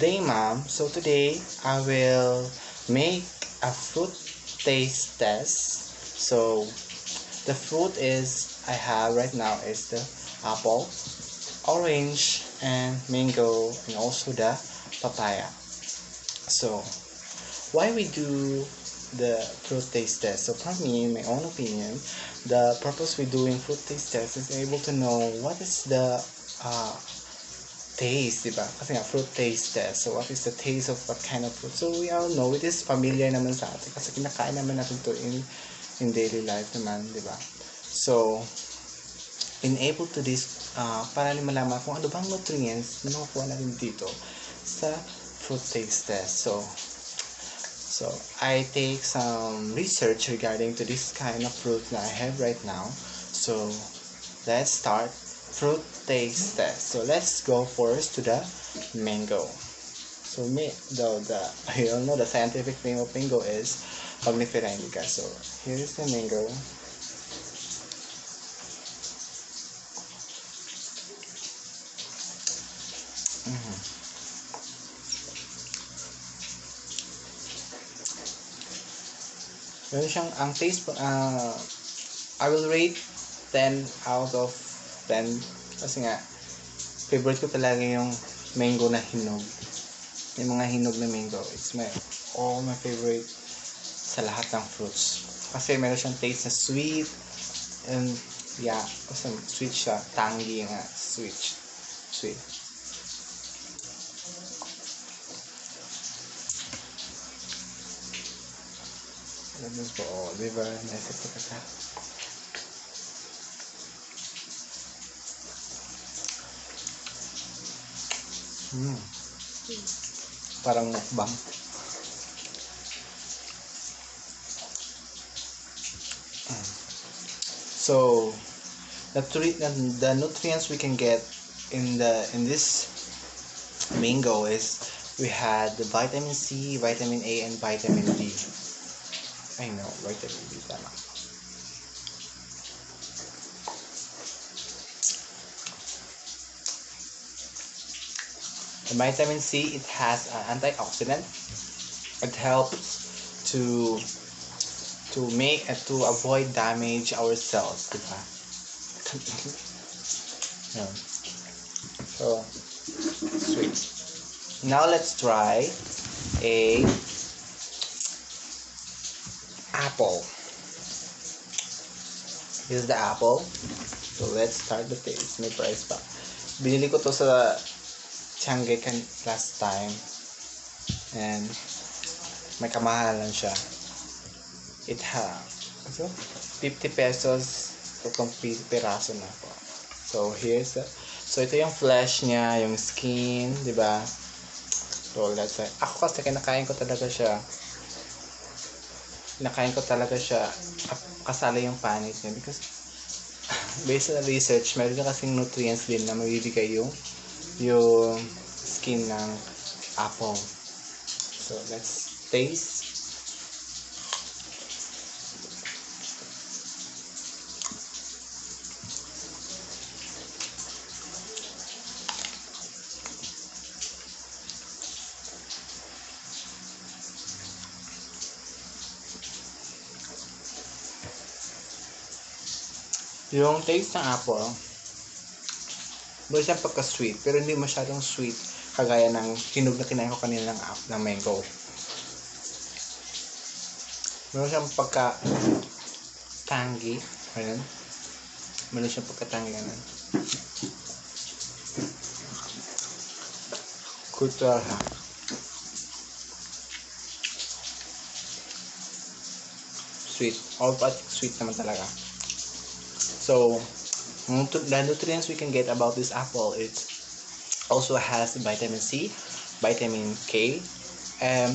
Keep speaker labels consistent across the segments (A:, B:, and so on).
A: Good day, ma'am. So today I will make a fruit taste test. So the fruit is I have right now is the apple, orange, and mango, and also the papaya. So why we do the fruit taste test? So for me, in my own opinion, the purpose we doing fruit taste test is able to know what is the taste, diba? Kasi nga, fruit taste test. So, what is the taste of what kind of fruit? So, we all know, it is familiar naman sa atin. Kasi kinakain naman natin to in daily life naman, diba? So, in able to this, para ni malaman kung ano bang nutrients na makukuha natin dito sa fruit taste test. So, I take some research regarding to this kind of fruit that I have right now. So, let's start fruit taste test. So let's go first to the mango. So you all know the scientific name of mango is Omnifera indica. So here is the mango. Meron siyang ang taste I will rate 10 out of 10 kasi nga favorite ko talaga yung mango na hinog. Yung mga hinog na mango, it's all my favorite sa lahat ng fruits. Kasi meron siyang taste na sweet and kasi sweet siya, tangy nga, sweet. Labas po, diba? Nasa ka. Parang mukbang. So the nutrients we can get in this mango is we had the vitamin C, vitamin A, and vitamin D. I know, vitamin D tama. The vitamin C, it has an antioxidant. It helps to avoid damage our cells, diba? Yeah. So sweet. Now let's try a apple. Here's the apple. So let's start the taste. May price pa. Binili ko to sa Tiangge last time. And may kamahalan siya. It has 50 pesos kung piraso na po. So so ito yung flesh niya, yung skin, di ba? So let's say, ako kasi kinakain ko talaga siya kasali yung panit niya because based on research, meron ka kasing nutrients din na mabibigay yung skin ng apple. So let's taste. Yung taste ng apple, meron siyang pagka-sweet, pero hindi masyadong sweet kagaya ng hinog na kinain ko kanina ng mango. Meron siyang pagka-tangy. Ayan. Meron siyang pagka-tangy. Kultura. Sweet. All but sweet naman talaga. So, the nutrients we can get about this apple, it also has vitamin C, vitamin K, and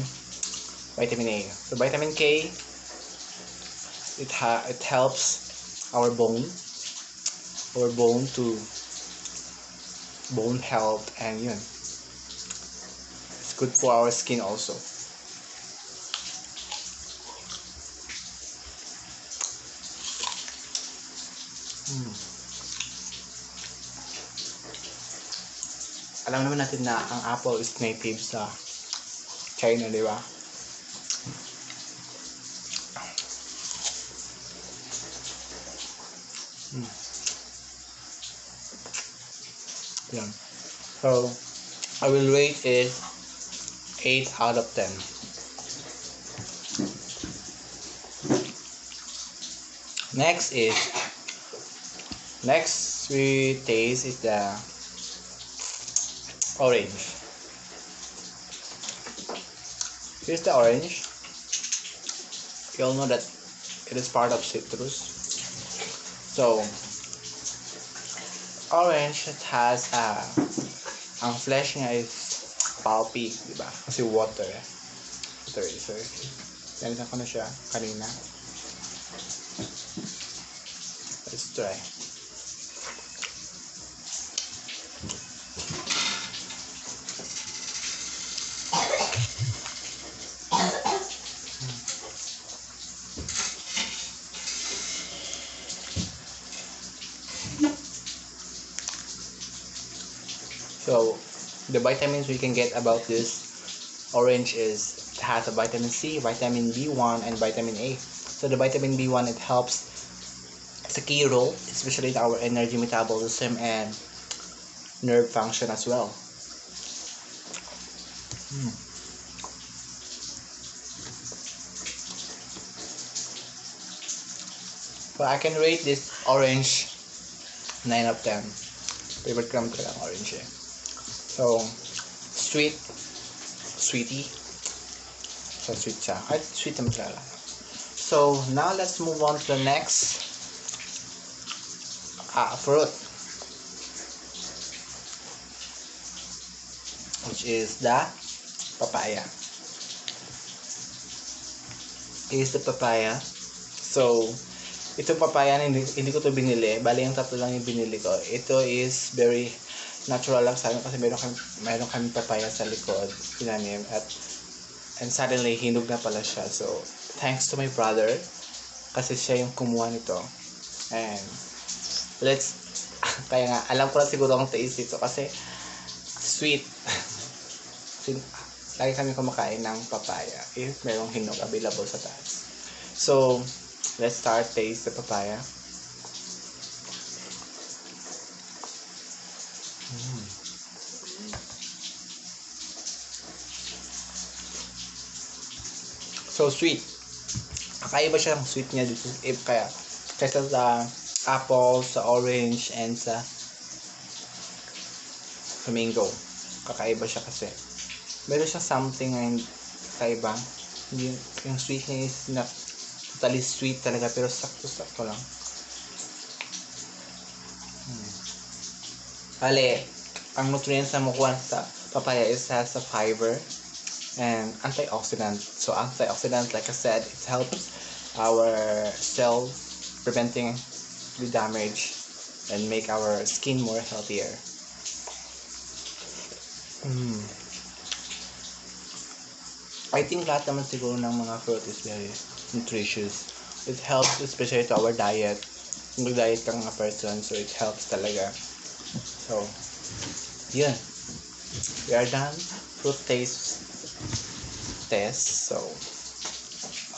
A: vitamin A. So vitamin K, it helps our bone to bone health, and it's good for our skin also. alam naman natin na ang apple is native sa China, di ba? Yan. So, I will rate it 8 out of 10. Next we taste is the orange. Here's the orange. You all know that it is part of citrus. So, orange, it has ang flesh niya is pulpy, di ba? Kasi water. So, ganito ko na siya kanina. Let's try. So, the vitamins we can get about this orange is, it has a vitamin C, vitamin B1, and vitamin A. So, the vitamin B1, it helps, it's a key role, especially in our energy metabolism and nerve function as well. So, I can rate this orange 9 out of 10. Favorite ko naman talaga ang orange eh. So, sweety. So, sweet siya. Kahit sweet naman talaga. So, now let's move on to the next fruit. Which is the papaya. Is the papaya. So, itong papaya hindi ko to binili. Bali, yung tatlo lang yung binili ko. Ito is very natural lang sa amin kasi meron kami papaya sa likod. Tinanim and suddenly hinog na pala siya. So, thanks to my brother kasi siya yung kumuha nito. And kaya nga, alam ko na siguro ang taste ito kasi sweet. Lagi kami kumakain ng papaya if merong hinog available sa taas. So, let's start taste the papaya. So sweet. Kakaiba siya ng sweet niya dito. Kaysa sa apple, sa orange, and sa mango. Kakaiba siya kasi. Meron siya something na kakaiba. Yung sweet niya is not totally sweet talaga pero sakto-sakto lang. Bale, ang nutrients na makuha sa papaya is has a fiber and antioxidant. So antioxidant, like I said, it helps our cells preventing the damage and make our skin more healthier. I think lahat naman siguro ng mga fruit is very nutritious. It helps especially to our diet. Mag-diet kang mga person, so it helps talaga. So, yun. We are done. Fruit taste test. So,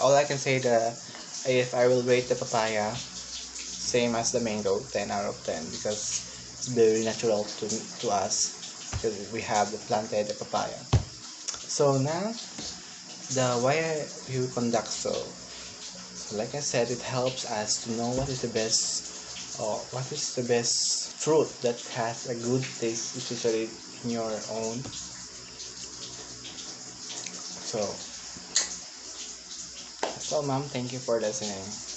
A: all I can say if I will rate the papaya, same as the mango, 10 out of 10 because it's very natural to us because we have planted the papaya. So now, why we conduct so like I said, it helps us to know what is the best fruit that has a good taste, especially in your own. So, that's all, ma'am. Thank you for listening.